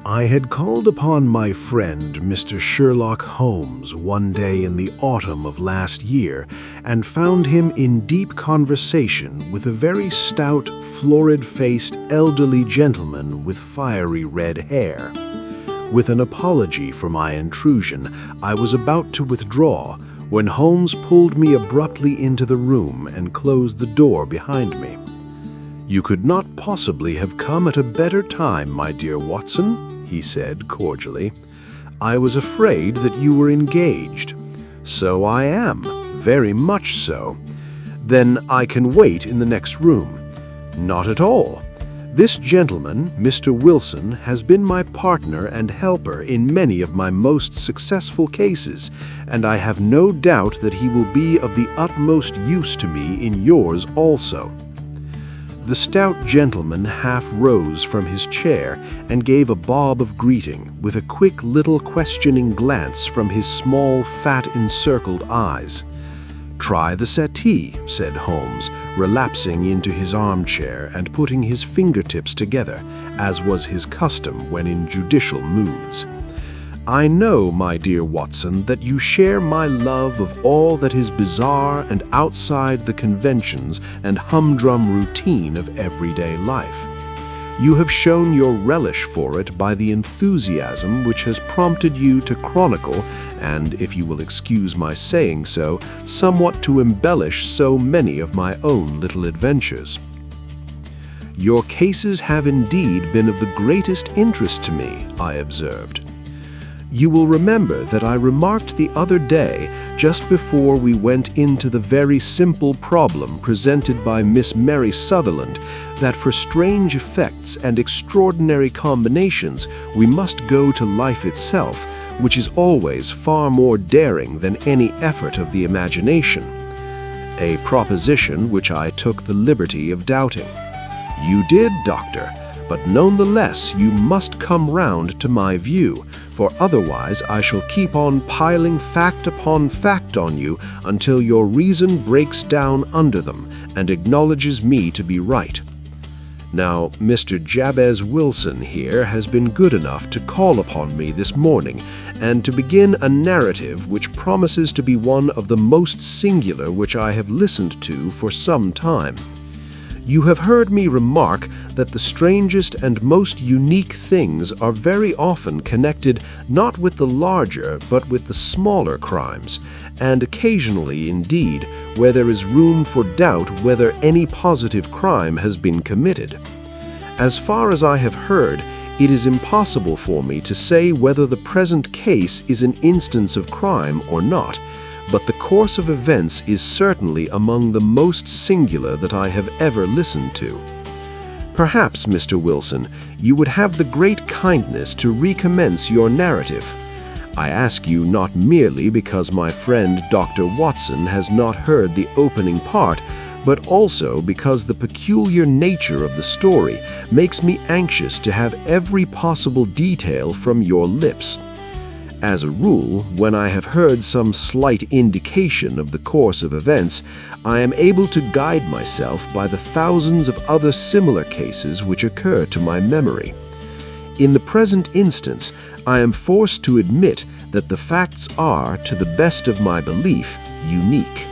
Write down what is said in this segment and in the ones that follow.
I had called upon my friend Mr. Sherlock Holmes one day in the autumn of last year and found him in deep conversation with a very stout, florid-faced, elderly gentleman with fiery red hair. With an apology for my intrusion, I was about to withdraw when Holmes pulled me abruptly into the room and closed the door behind me. "You could not possibly have come at a better time, my dear Watson," he said cordially. "I was afraid that you were engaged." "So I am, very much so." "Then I can wait in the next room." "Not at all. This gentleman, Mr. Wilson, has been my partner and helper in many of my most successful cases, and I have no doubt that he will be of the utmost use to me in yours also." The stout gentleman half rose from his chair and gave a bob of greeting, with a quick little questioning glance from his small, fat-encircled eyes. "Try the settee," said Holmes, relapsing into his armchair and putting his fingertips together, as was his custom when in judicial moods. "I know, my dear Watson, that you share my love of all that is bizarre and outside the conventions and humdrum routine of everyday life. You have shown your relish for it by the enthusiasm which has prompted you to chronicle, and, if you will excuse my saying so, somewhat to embellish so many of my own little adventures. Your cases have indeed been of the greatest interest to me," I observed. "You will remember that I remarked the other day, just before we went into the very simple problem presented by Miss Mary Sutherland, that for strange effects and extraordinary combinations we must go to life itself, which is always far more daring than any effort of the imagination. A proposition which I took the liberty of doubting. You did, Doctor, but nonetheless you must come round to my view, for otherwise I shall keep on piling fact upon fact on you until your reason breaks down under them and acknowledges me to be right. Now, Mr. Jabez Wilson here has been good enough to call upon me this morning and to begin a narrative which promises to be one of the most singular which I have listened to for some time. You have heard me remark that the strangest and most unique things are very often connected not with the larger but with the smaller crimes, and occasionally, indeed, where there is room for doubt whether any positive crime has been committed. As far as I have heard, it is impossible for me to say whether the present case is an instance of crime or not, but the course of events is certainly among the most singular that I have ever listened to. Perhaps, Mr. Wilson, you would have the great kindness to recommence your narrative. I ask you not merely because my friend Dr. Watson has not heard the opening part, but also because the peculiar nature of the story makes me anxious to have every possible detail from your lips. As a rule, when I have heard some slight indication of the course of events, I am able to guide myself by the thousands of other similar cases which occur to my memory. In the present instance, I am forced to admit that the facts are, to the best of my belief, unique."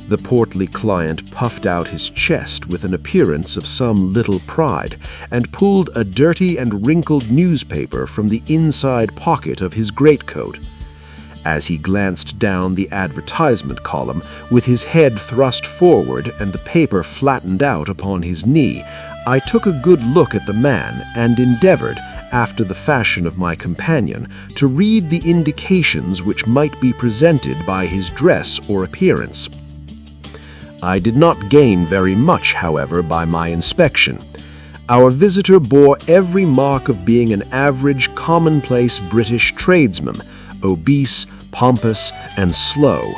The portly client puffed out his chest with an appearance of some little pride, and pulled a dirty and wrinkled newspaper from the inside pocket of his greatcoat. As he glanced down the advertisement column, with his head thrust forward and the paper flattened out upon his knee, I took a good look at the man and endeavored, after the fashion of my companion, to read the indications which might be presented by his dress or appearance. I did not gain very much, however, by my inspection. Our visitor bore every mark of being an average, commonplace British tradesman, obese, pompous, and slow.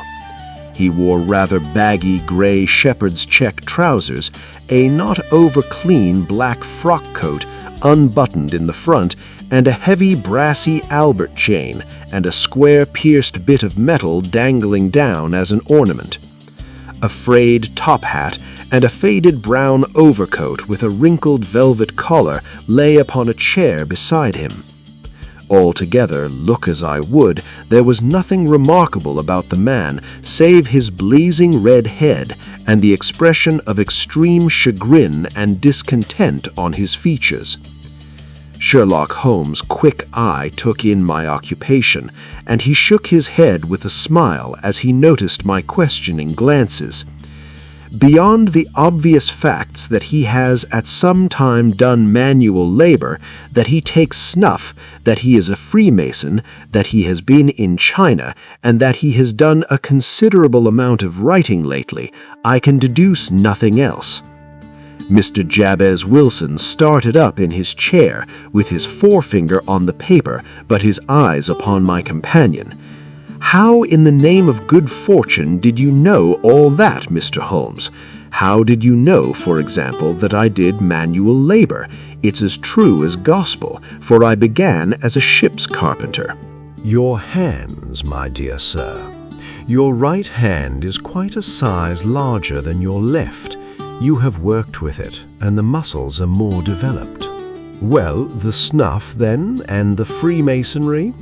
He wore rather baggy grey shepherd's check trousers, a not over-clean black frock coat unbuttoned in the front, and a heavy brassy Albert chain and a square pierced bit of metal dangling down as an ornament. a frayed top hat, and a faded brown overcoat with a wrinkled velvet collar lay upon a chair beside him. Altogether, look as I would, there was nothing remarkable about the man save his blazing red head and the expression of extreme chagrin and discontent on his features. Sherlock Holmes' quick eye took in my occupation, and he shook his head with a smile as he noticed my questioning glances. Beyond the obvious facts that he has at some time done manual labor, that he takes snuff, that he is a Freemason, that he has been in China, and that he has done a considerable amount of writing lately, I can deduce nothing else. Mr. Jabez Wilson started up in his chair, with his forefinger on the paper, but his eyes upon my companion. "How in the name of good fortune did you know all that, Mr. Holmes? How did you know, for example, that I did manual labor? It's as true as gospel, for I began as a ship's carpenter." "Your hands, my dear sir. Your right hand is quite a size larger than your left. You have worked with it, and the muscles are more developed." "Well, the snuff, then, and the Freemasonry?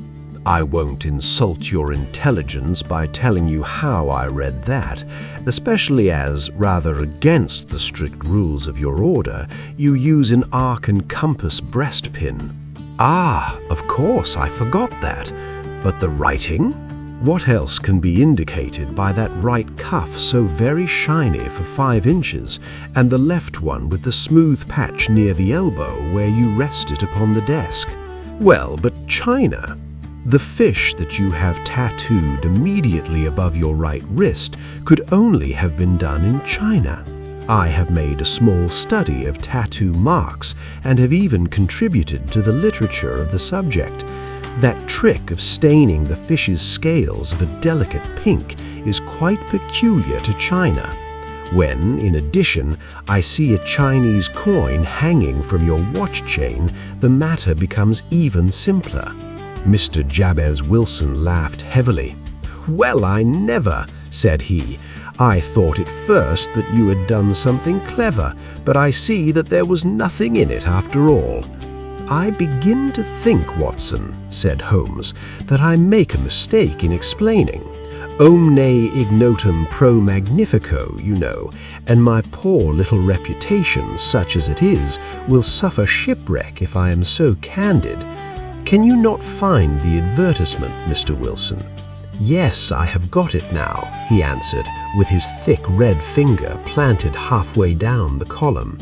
I won't insult your intelligence by telling you how I read that, especially as, rather against the strict rules of your order, you use an arc and compass breastpin." "Ah, of course, I forgot that. But the writing? What else can be indicated by that right cuff so very shiny for 5 inches, and the left one with the smooth patch near the elbow where you rest it upon the desk? Well, but China. The fish that you have tattooed immediately above your right wrist could only have been done in China. I have made a small study of tattoo marks and have even contributed to the literature of the subject. That trick of staining the fish's scales of a delicate pink is quite peculiar to China. When, in addition, I see a Chinese coin hanging from your watch chain, the matter becomes even simpler." Mr. Jabez Wilson laughed heavily. "Well, I never," said he. "I thought at first that you had done something clever, but I see that there was nothing in it after all." "I begin to think, Watson," said Holmes, "that I make a mistake in explaining. Omne ignotum pro magnifico, you know, and my poor little reputation, such as it is, will suffer shipwreck if I am so candid. Can you not find the advertisement, Mr. Wilson?" "Yes, I have got it now," he answered, with his thick red finger planted halfway down the column.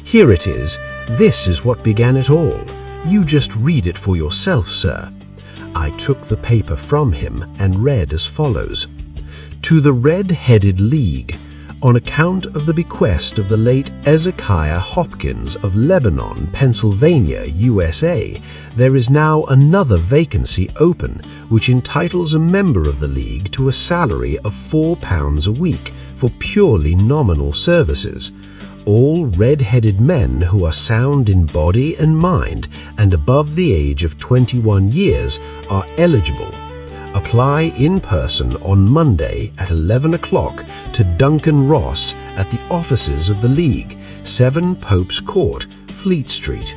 "Here it is. This is what began it all. You just read it for yourself, sir." I took the paper from him and read as follows: "To the Red-Headed League. On account of the bequest of the late Ezekiah Hopkins of Lebanon, Pennsylvania, USA, there is now another vacancy open, which entitles a member of the League to a salary of £4 a week for purely nominal services. All red-headed men who are sound in body and mind and above the age of 21 years are eligible. Apply in person on Monday at 11 o'clock to Duncan Ross at the offices of the League, 7 Pope's Court, Fleet Street."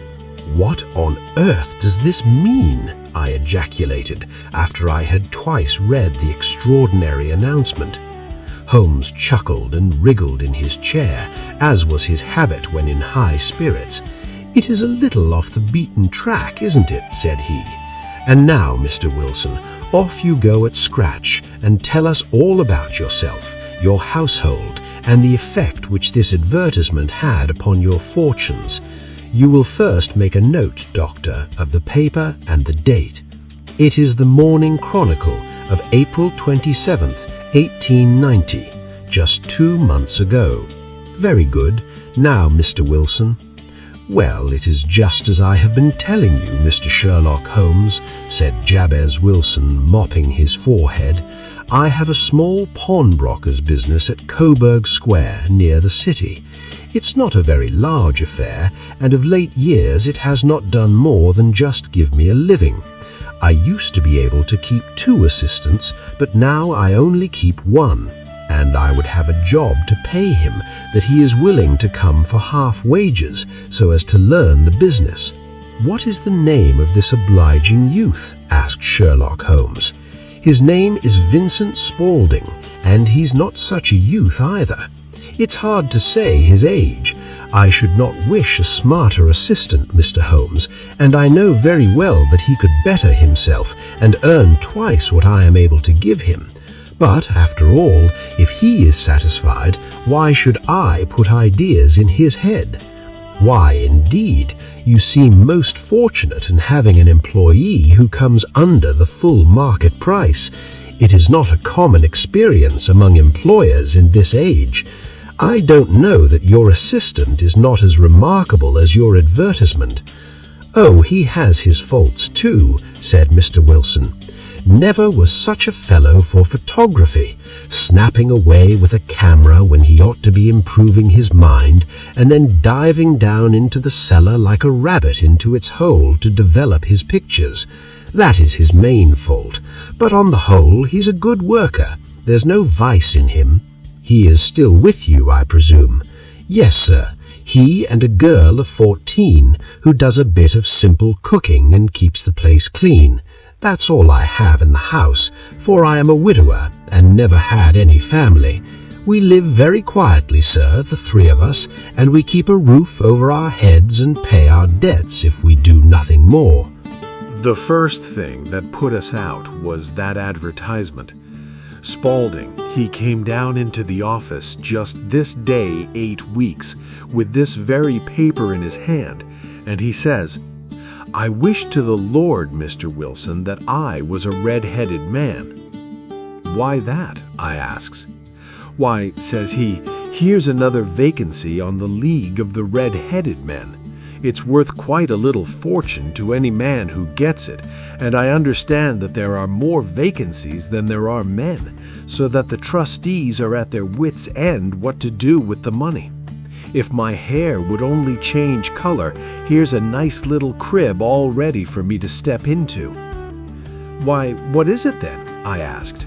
"What on earth does this mean?" I ejaculated after I had twice read the extraordinary announcement. Holmes chuckled and wriggled in his chair, as was his habit when in high spirits. "It is a little off the beaten track, isn't it?" said he. "And now, Mr. Wilson, off you go at scratch and tell us all about yourself, your household, and the effect which this advertisement had upon your fortunes. You will first make a note, Doctor, of the paper and the date. It is the Morning Chronicle of April 27th, 1890, just 2 months ago. Very good. Now, Mr. Wilson." "Well, it is just as I have been telling you, Mr. Sherlock Holmes," said Jabez Wilson, mopping his forehead. "I have a small pawnbroker's business at Coburg Square, near the city. It's not a very large affair, and of late years it has not done more than just give me a living. I used to be able to keep 2 assistants, but now I only keep 1, understand I would have a job to pay him, that he is willing to come for half wages so as to learn the business. "What is the name of this obliging youth?" asked Sherlock Holmes. "His name is Vincent Spaulding, and he's not such a youth either. It's hard to say his age. I should not wish a smarter assistant, Mr. Holmes, and I know very well that he could better himself and earn twice what I am able to give him. But, after all, if he is satisfied, why should I put ideas in his head? Why, indeed, you seem most fortunate in having an employee who comes under the full market price. It is not a common experience among employers in this age. I don't know that your assistant is not as remarkable as your advertisement." "Oh, he has his faults too," said Mr. Wilson. "Never was such a fellow for photography, snapping away with a camera when he ought to be improving his mind, and then diving down into the cellar like a rabbit into its hole to develop his pictures. That is his main fault, but on the whole he's a good worker. There's no vice in him. He is still with you, I presume?" "Yes, sir. He and a girl of 14 who does a bit of simple cooking and keeps the place clean. That's all I have in the house, for I am a widower and never had any family. We live very quietly, sir, the three of us, and we keep a roof over our heads and pay our debts if we do nothing more." The first thing that put us out was that advertisement. Spaulding, he came down into the office just this day 8 weeks with this very paper in his hand, and he says, "I wish to the Lord, Mr. Wilson, that I was a red-headed man." "Why that?" I asks. "Why," says he, "here's another vacancy on the League of the Red-Headed Men. It's worth quite a little fortune to any man who gets it, and I understand that there are more vacancies than there are men, so that the trustees are at their wits' end what to do with the money. If my hair would only change color, here's a nice little crib all ready for me to step into." "Why, what is it then?" I asked.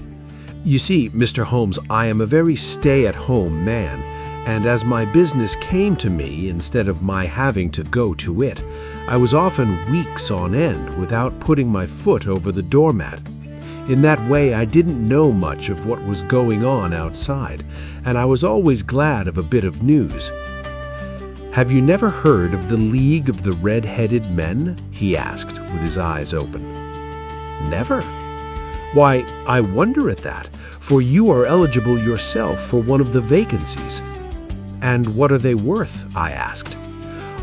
"You see, Mr. Holmes, I am a very stay-at-home man, and as my business came to me instead of my having to go to it, I was often weeks on end without putting my foot over the doormat. In that way, I didn't know much of what was going on outside, and I was always glad of a bit of news." "Have you never heard of the League of the Red-Headed Men?" he asked, with his eyes open. "Never? Why, I wonder at that, for you are eligible yourself for one of the vacancies." "And what are they worth?" I asked.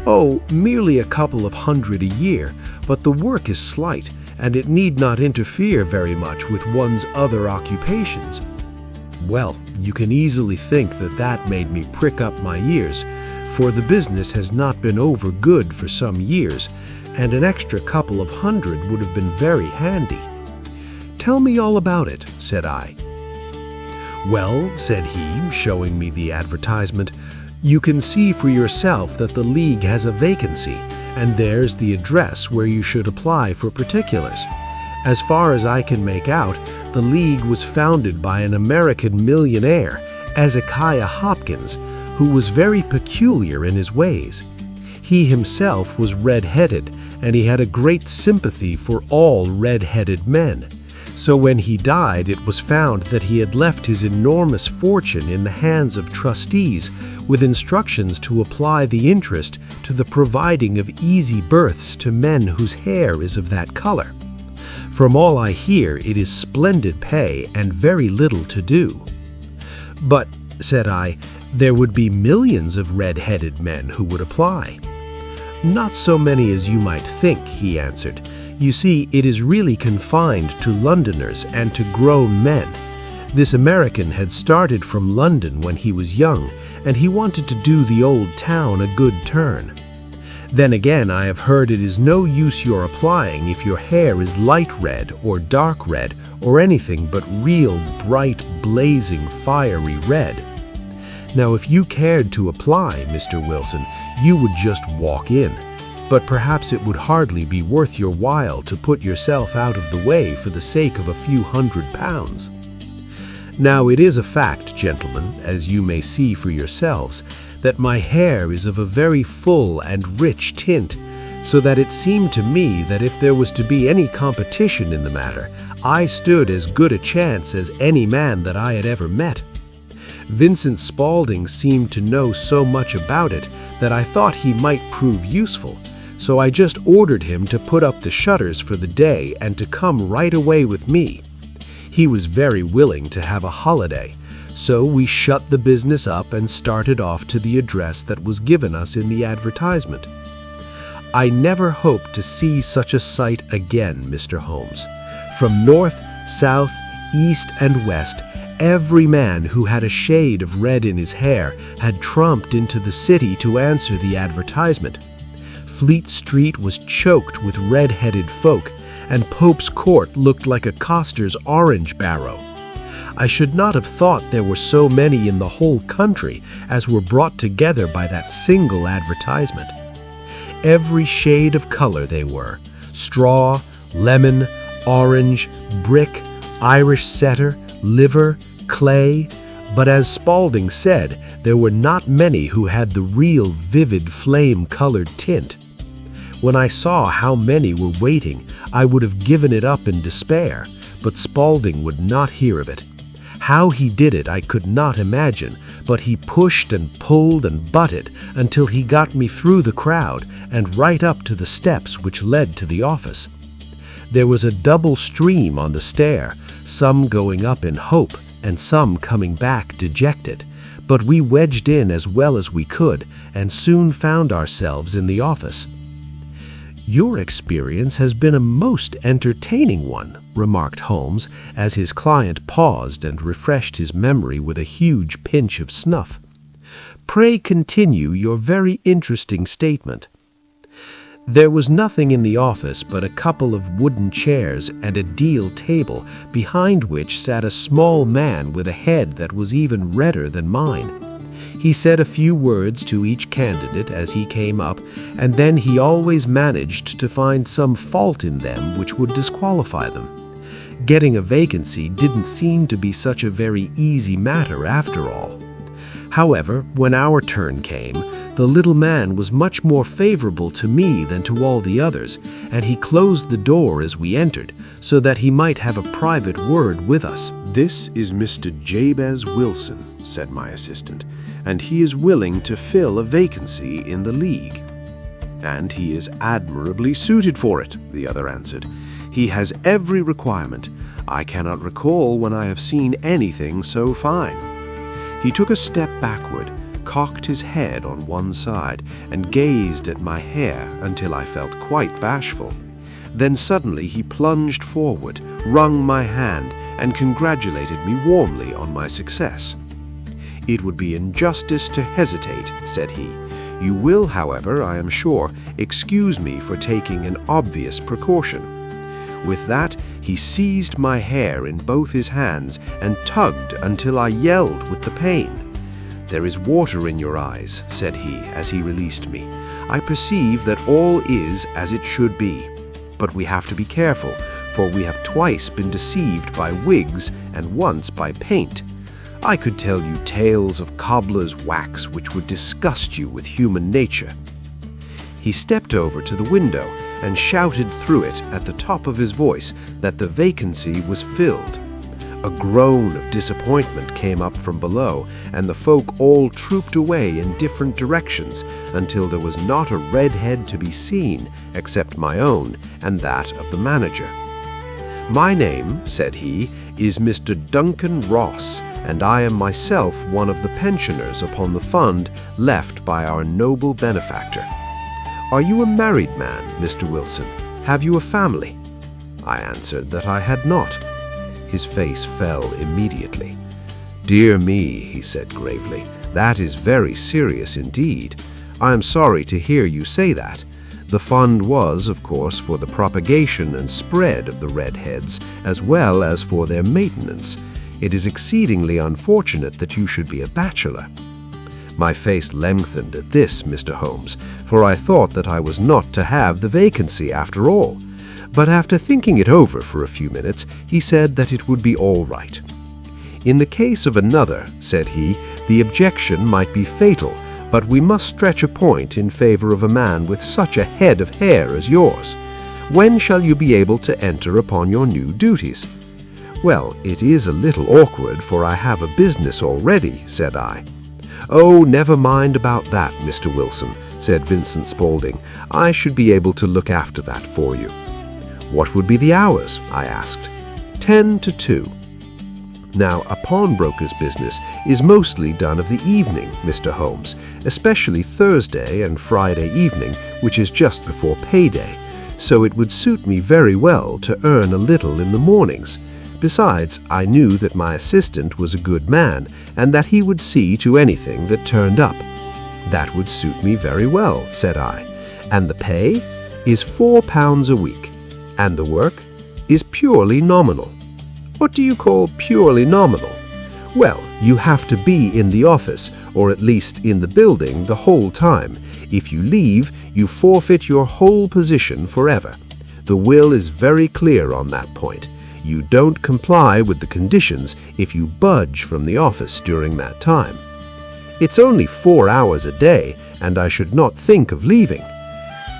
"Oh, merely a couple of hundred a year, but the work is slight, and it need not interfere very much with one's other occupations." Well, you can easily think that that made me prick up my ears, for the business has not been over good for some years, and an extra couple of hundred would have been very handy. "Tell me all about it," said I. "Well," said he, showing me the advertisement, "you can see for yourself that the League has a vacancy, and there's the address where you should apply for particulars. As far as I can make out, the League was founded by an American millionaire, Ezekiah Hopkins, who was very peculiar in his ways. He himself was red-headed, and he had a great sympathy for all red-headed men. So when he died, it was found that he had left his enormous fortune in the hands of trustees, with instructions to apply the interest to the providing of easy berths to men whose hair is of that color. From all I hear, it is splendid pay and very little to do." "But," said I, "there would be millions of red-headed men who would apply." "Not so many as you might think," he answered. "You see, it is really confined to Londoners and to grown men. This American had started from London when he was young, and he wanted to do the old town a good turn. Then again, I have heard it is no use your applying if your hair is light red or dark red or anything but real bright, blazing, fiery red. Now, if you cared to apply, Mr. Wilson, you would just walk in. But perhaps it would hardly be worth your while to put yourself out of the way for the sake of a few £100. Now, it is a fact, gentlemen, as you may see for yourselves, that my hair is of a very full and rich tint, so that it seemed to me that if there was to be any competition in the matter, I stood as good a chance as any man that I had ever met. Vincent Spaulding seemed to know so much about it that I thought he might prove useful, so I just ordered him to put up the shutters for the day and to come right away with me. He was very willing to have a holiday, so we shut the business up and started off to the address that was given us in the advertisement. I never hope to see such a sight again, Mr. Holmes. From north, south, east, and west, every man who had a shade of red in his hair had tramped into the city to answer the advertisement. Fleet Street was choked with red-headed folk, and Pope's Court looked like a coster's orange barrow. I should not have thought there were so many in the whole country as were brought together by that single advertisement. Every shade of color they were: straw, lemon, orange, brick, Irish setter, liver, clay, but as Spaulding said, there were not many who had the real vivid flame-colored tint. When I saw how many were waiting, I would have given it up in despair, but Spaulding would not hear of it. How he did it I could not imagine, but he pushed and pulled and butted until he got me through the crowd and right up to the steps which led to the office. There was a double stream on the stair, some going up in hope and some coming back dejected, but we wedged in as well as we could and soon found ourselves in the office. "Your experience has been a most entertaining one," remarked Holmes, as his client paused and refreshed his memory with a huge pinch of snuff. "Pray continue your very interesting statement." There was nothing in the office but a couple of wooden chairs and a deal table, behind which sat a small man with a head that was even redder than mine. He said a few words to each candidate as he came up, and then he always managed to find some fault in them which would disqualify them. Getting a vacancy didn't seem to be such a very easy matter after all. However, when our turn came, the little man was much more favorable to me than to all the others, and he closed the door as we entered, so that he might have a private word with us. "This is Mr. Jabez Wilson," said my assistant, "and he is willing to fill a vacancy in the League." "And he is admirably suited for it," the other answered. "He has every requirement. I cannot recall when I have seen anything so fine." He took a step backward, cocked his head on one side, and gazed at my hair until I felt quite bashful. Then suddenly he plunged forward, wrung my hand, and congratulated me warmly on my success. "It would be injustice to hesitate," said he. "You will, however, I am sure, excuse me for taking an obvious precaution." With that, he seized my hair in both his hands and tugged until I yelled with the pain. "There is water in your eyes," said he as he released me. "I perceive that all is as it should be. But we have to be careful, for we have twice been deceived by wigs and once by paint. I could tell you tales of cobbler's wax which would disgust you with human nature." He stepped over to the window and shouted through it at the top of his voice that the vacancy was filled. A groan of disappointment came up from below, and the folk all trooped away in different directions until there was not a red head to be seen except my own and that of the manager. "My name," said he, "is Mr. Duncan Ross, and I am myself one of the pensioners upon the fund left by our noble benefactor. Are you a married man, Mr. Wilson? Have you a family?" I answered that I had not. His face fell immediately. "Dear me," he said gravely, "that is very serious indeed. I am sorry to hear you say that. The fund was, of course, for the propagation and spread of the redheads, as well as for their maintenance. It is exceedingly unfortunate that you should be a bachelor." My face lengthened at this, Mr. Holmes, for I thought that I was not to have the vacancy after all. But after thinking it over for a few minutes, he said that it would be all right. "In the case of another," said he, "the objection might be fatal, but we must stretch a point in favor of a man with such a head of hair as yours. When shall you be able to enter upon your new duties?" "Well, it is a little awkward, for I have a business already," said I. "Oh, never mind about that, Mr. Wilson," said Vincent Spaulding. "I should be able to look after that for you." "What would be the hours?" I asked. 10 to 2. Now, a pawnbroker's business is mostly done of the evening, Mr. Holmes, especially Thursday and Friday evening, which is just before payday, so it would suit me very well to earn a little in the mornings. Besides, I knew that my assistant was a good man, and that he would see to anything that turned up. "That would suit me very well," said I. "And the pay is £4 a week, and the work is purely nominal." "What do you call purely nominal?" "Well, you have to be in the office, or at least in the building, the whole time. If you leave, you forfeit your whole position forever. The will is very clear on that point. You don't comply with the conditions if you budge from the office during that time." "It's only 4 hours a day, and I should not think of leaving."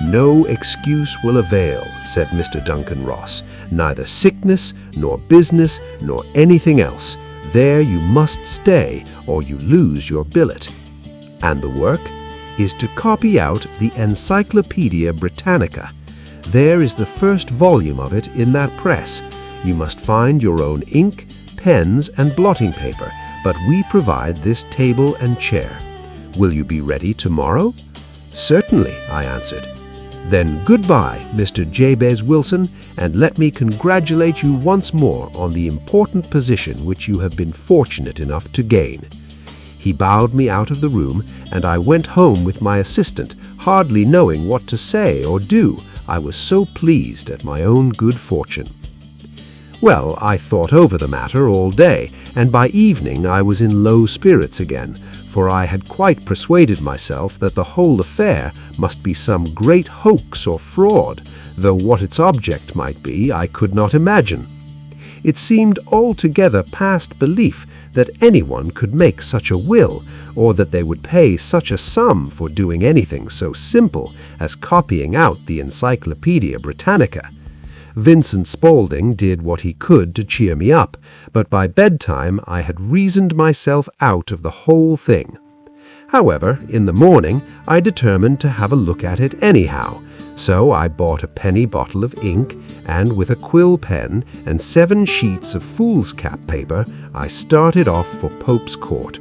"No excuse will avail," said Mr. Duncan Ross. "Neither sickness, nor business, nor anything else. There you must stay, or you lose your billet. And the work is to copy out the Encyclopaedia Britannica. There is the first volume of it in that press. You must find your own ink, pens, and blotting paper, but we provide this table and chair. Will you be ready tomorrow?" "Certainly," I answered. "Then goodbye, Mr. Jabez Wilson, and let me congratulate you once more on the important position which you have been fortunate enough to gain." He bowed me out of the room, and I went home with my assistant, hardly knowing what to say or do. I was so pleased at my own good fortune. Well, I thought over the matter all day, and by evening I was in low spirits again, for I had quite persuaded myself that the whole affair must be some great hoax or fraud, though what its object might be I could not imagine. It seemed altogether past belief that anyone could make such a will, or that they would pay such a sum for doing anything so simple as copying out the Encyclopaedia Britannica. Vincent Spaulding did what he could to cheer me up, but by bedtime I had reasoned myself out of the whole thing. However, in the morning I determined to have a look at it anyhow, so I bought a penny bottle of ink, and with a quill pen and 7 sheets of foolscap paper I started off for Pope's Court.